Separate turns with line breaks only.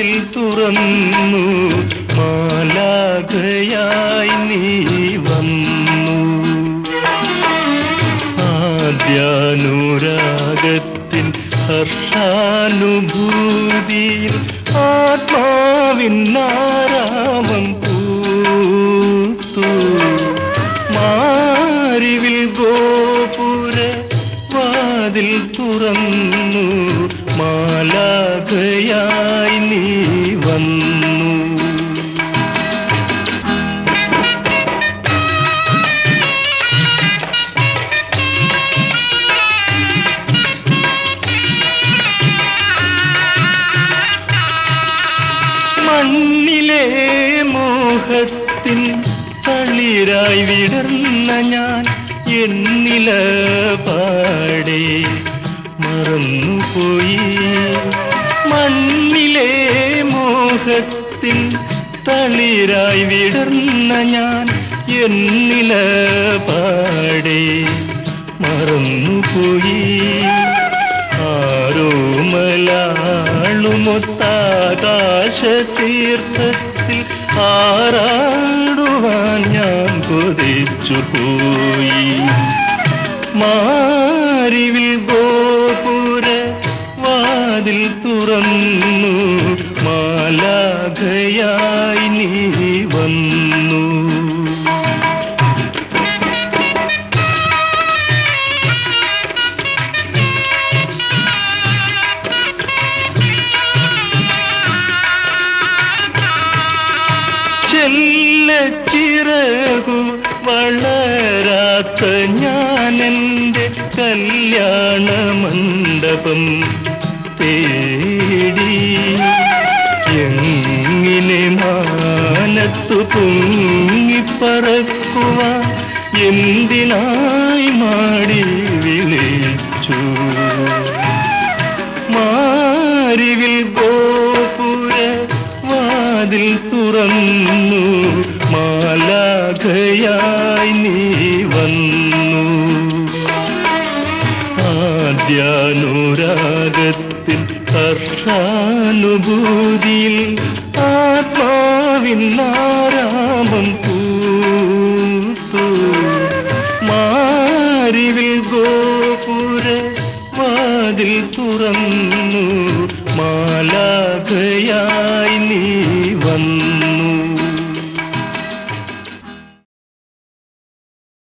വാതിൽ തുറന്നു മാലാഖയായി നീ വന്നു. ആദ്യാനുരാഗത്തിൻ ഹർഷാനുഭൂതിയിൽ ആത്മാവിന്നാരാമം പൂത്തു. മാരിവിൽ ഗോപുര വാതിൽ തുറന്നു മാലാഖയായി നീ വന്നു. മണ്ണിലെ മോഹത്തിൻ തളിരായി വിടർന്ന ഞാൻ എന്നില പാടെ മറന്നുപോയി. മണ്ണിലെ മോഹത്തിൻ തളിരായി വിടർന്ന ഞാൻ എന്നില പാടെ മറന്നുപോയി. ആരോമലാളുമൊത്താകാശതീർത്ഥത്തിൽ ആറാടുവാൻ ഞാൻ കൊതിച്ചുപോയി. മാരിവിൽ ഗോപുര വാതിൽ തുറന്നു മാലാഖയായി നീ വന്നു. ചെല്ലച്ചിറകു വളരാത്ത ഞാനെൻ്റെ കല്യാണ മണ്ഡപം തേടി. എങ്ങിനെ മാനത്തു പൊങ്ങിപ്പറക്കുവാൻ എന്തിനായി മാടി വിളിച്ചു. മാരിവിൽ ഗോപുര വാതിൽ തുറന്നു മാലാഖയായി നീ വന്നു. ആദ്യാനുരാഗത്തിൽ ഹർഷാനുഭൂതിയിൽ ആത്മാവിന്നാരാമം പൂത്തു. മാരിവിൽ ഗോപുര വാതിൽ തുറന്നു മാലാഖയായി നീ വന്നു.